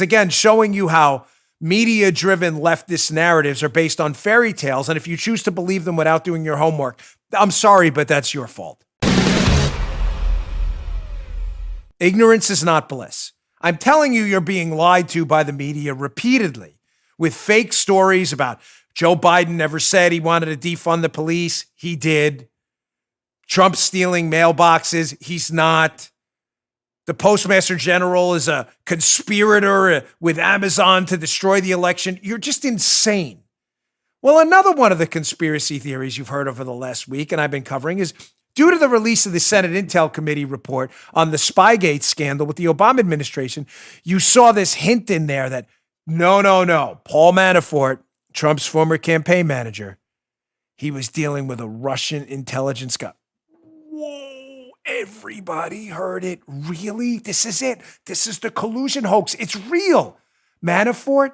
Again, showing you how media-driven leftist narratives are based on fairy tales, and if you choose to believe them without doing your homework, I'm sorry, but that's your fault. Ignorance is not bliss. I'm telling you, you're being lied to by the media repeatedly with fake stories about Joe Biden never said he wanted to defund the police. He did. Trump stealing mailboxes. He's not. The Postmaster General is a conspirator with Amazon to destroy the election. You're just insane. Well, another one of the conspiracy theories you've heard over the last week, and I've been covering, is due to the release of the Senate Intel Committee report on the Spygate scandal with the Obama administration, you saw this hint in there that no, Paul Manafort, Trump's former campaign manager, he was dealing with a Russian intelligence guy. Whoa, everybody heard it. Really? This is it. This is the collusion hoax. It's real. Manafort,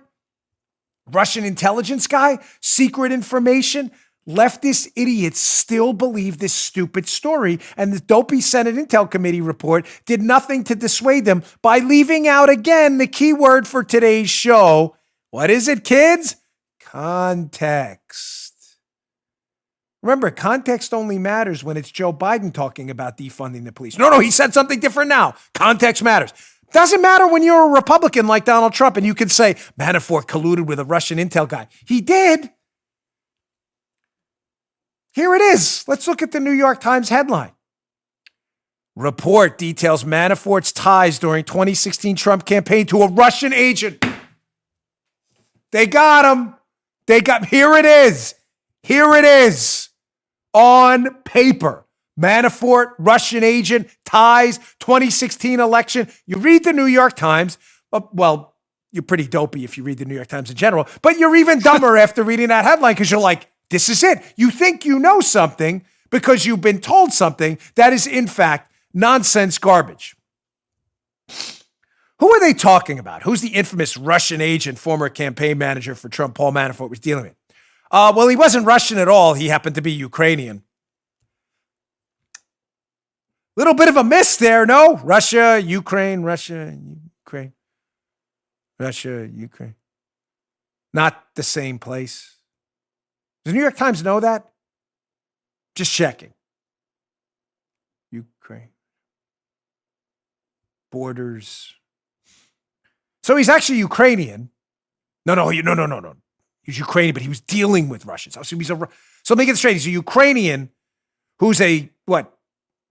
Russian intelligence guy, secret information. Leftist idiots still believe this stupid story, and the dopey Senate Intel Committee report did nothing to dissuade them by leaving out again the key word for today's show. What is it, kids? Context. Remember, context only matters when it's Joe Biden talking about defunding the police. No, he said something different now. Context matters. Doesn't matter when you're a Republican like Donald Trump and you can say Manafort colluded with a Russian intel guy. He did. Here it is. Let's look at the New York Times headline. Report details Manafort's ties during 2016 Trump campaign to a Russian agent. They got him. Here it is. Here it is. On paper. Manafort, Russian agent, ties, 2016 election. You read the New York Times. Well, you're pretty dopey if you read the New York Times in general, but you're even dumber after reading that headline because you're like, this is it. You think you know something because you've been told something that is, in fact, nonsense garbage. Who are they talking about? Who's the infamous Russian agent, former campaign manager for Trump, Paul Manafort, was dealing with? Well, he wasn't Russian at all. He happened to be Ukrainian. Little bit of a miss there, no? Russia, Ukraine. Not the same place. Does the New York Times know that? Just checking. Ukraine. Borders. So he's actually Ukrainian. No. He's Ukrainian, but he was dealing with Russians. So let me get this straight. He's a Ukrainian who's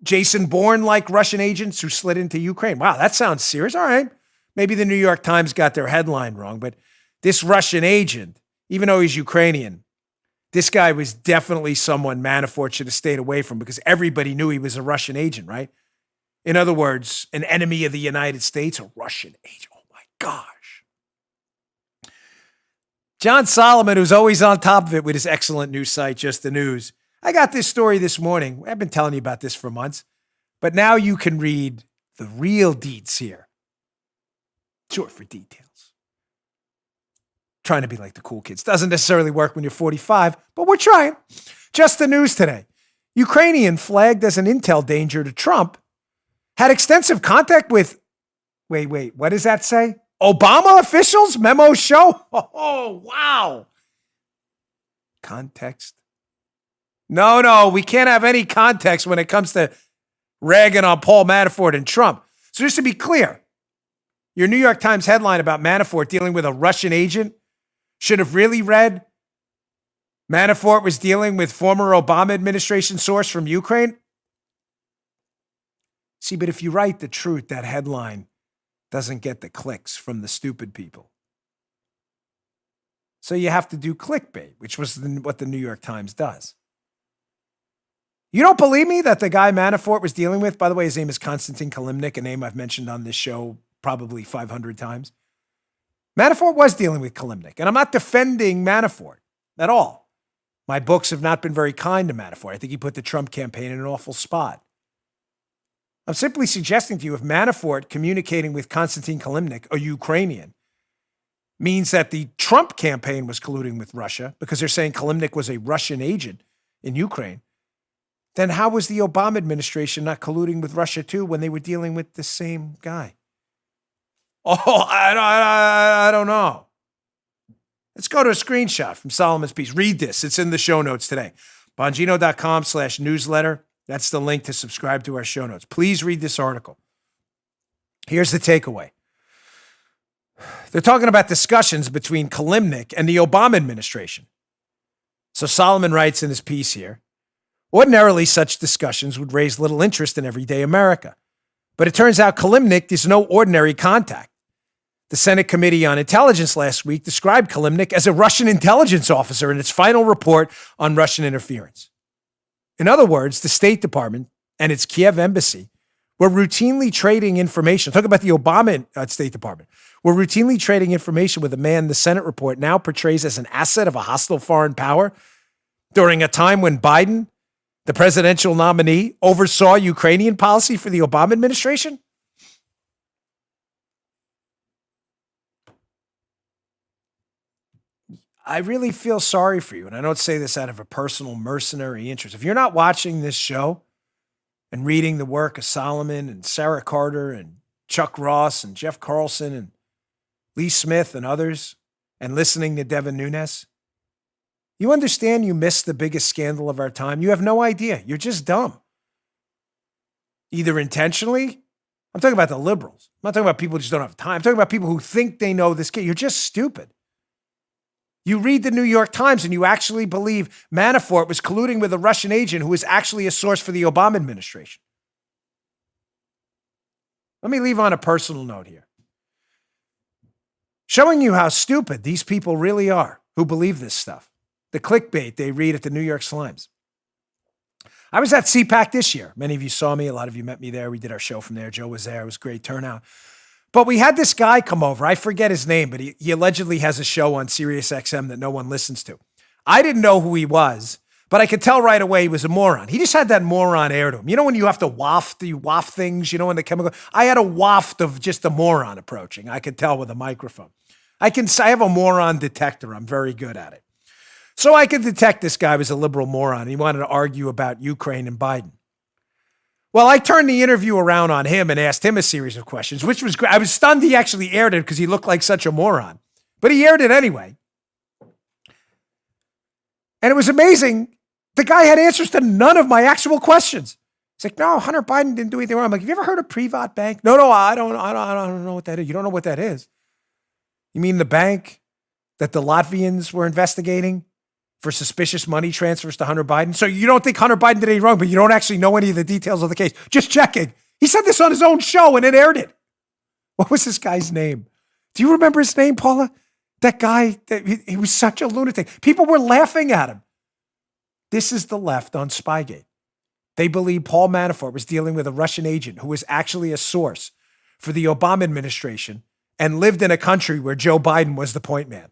Jason Bourne-like Russian agents who slid into Ukraine. Wow, that sounds serious. All right. Maybe the New York Times got their headline wrong, but this Russian agent, even though he's Ukrainian, this guy was definitely someone Manafort should have stayed away from because everybody knew he was a Russian agent, right? In other words, an enemy of the United States, a Russian agent. Oh my gosh. John Solomon, who's always on top of it with his excellent news site, Just the News. I got this story this morning. I've been telling you about this for months, but now you can read the real deets here. Short for details. Trying to be like the cool kids. Doesn't necessarily work when you're 45, but we're trying. Just the News today. Ukrainian flagged as an intel danger to Trump had extensive contact with, wait, what does that say? Obama officials? Memo show? Oh, wow. Context. No, we can't have any context when it comes to ragging on Paul Manafort and Trump. So just to be clear, your New York Times headline about Manafort dealing with a Russian agent should have really read Manafort was dealing with former Obama administration source from Ukraine. See, but if you write the truth, that headline doesn't get the clicks from the stupid people. So you have to do clickbait, which was what the New York Times does. You don't believe me that the guy Manafort was dealing with, by the way, his name is Konstantin Kalimnik, a name I've mentioned on this show probably 500 times. Manafort was dealing with Kalimnik, and I'm not defending Manafort at all. My books have not been very kind to Manafort. I think he put the Trump campaign in an awful spot. I'm simply suggesting to you if Manafort communicating with Konstantin Kalimnik, a Ukrainian, means that the Trump campaign was colluding with Russia because they're saying Kalimnik was a Russian agent in Ukraine, then how was the Obama administration not colluding with Russia too when they were dealing with the same guy? Oh, I don't know. Let's go to a screenshot from Solomon's piece. Read this. It's in the show notes today. Bongino.com/newsletter. That's the link to subscribe to our show notes. Please read this article. Here's the takeaway. They're talking about discussions between Kilimnik and the Obama administration. So Solomon writes in his piece here, ordinarily such discussions would raise little interest in everyday America. But it turns out Kilimnik is no ordinary contact. The Senate Committee on Intelligence last week described Kilimnik as a Russian intelligence officer in its final report on Russian interference. In other words, the State Department and its Kiev embassy were routinely trading information. Talk about the Obama State Department. We're routinely trading information with a man the Senate report now portrays as an asset of a hostile foreign power during a time when Biden, the presidential nominee, oversaw Ukrainian policy for the Obama administration? I really feel sorry for you, and I don't say this out of a personal mercenary interest. If you're not watching this show and reading the work of Solomon and Sarah Carter and Chuck Ross and Jeff Carlson and Lee Smith and others, and listening to Devin Nunes, you understand you missed the biggest scandal of our time. You have no idea. You're just dumb. Either intentionally, I'm talking about the liberals. I'm not talking about people who just don't have time. I'm talking about people who think they know this case. You're just stupid. You read the New York Times and you actually believe Manafort was colluding with a Russian agent who was actually a source for the Obama administration. Let me leave on a personal note here. Showing you how stupid these people really are who believe this stuff. The clickbait they read at the New York Slimes. I was at CPAC this year. Many of you saw me. A lot of you met me there. We did our show from there. Joe was there. It was a great turnout. But we had this guy come over. I forget his name, but he allegedly has a show on Sirius XM that no one listens to. I didn't know who he was, but I could tell right away he was a moron. He just had that moron air to him. You know when you have to waft things, in the chemical? I had a waft of just a moron approaching. I could tell with a microphone. I have a moron detector. I'm very good at it. So I could detect this guy was a liberal moron. He wanted to argue about Ukraine and Biden. Well, I turned the interview around on him and asked him a series of questions, which was great. I was stunned he actually aired it because he looked like such a moron. But he aired it anyway. And it was amazing. The guy had answers to none of my actual questions. He's like, no, Hunter Biden didn't do anything wrong. I'm like, have you ever heard of Privat Bank? No, I don't know what that is. You don't know what that is? You mean the bank that the Latvians were investigating for suspicious money transfers to Hunter Biden? So you don't think Hunter Biden did anything wrong, but you don't actually know any of the details of the case. Just checking. He said this on his own show and it aired it. What was this guy's name? Do you remember his name, Paula? That guy, he was such a lunatic. People were laughing at him. This is the left on Spygate. They believe Paul Manafort was dealing with a Russian agent who was actually a source for the Obama administration and lived in a country where Joe Biden was the point man.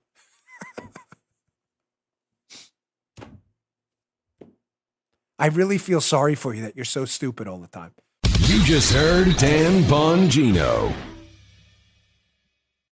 I really feel sorry for you that you're so stupid all the time. You just heard Dan Bongino.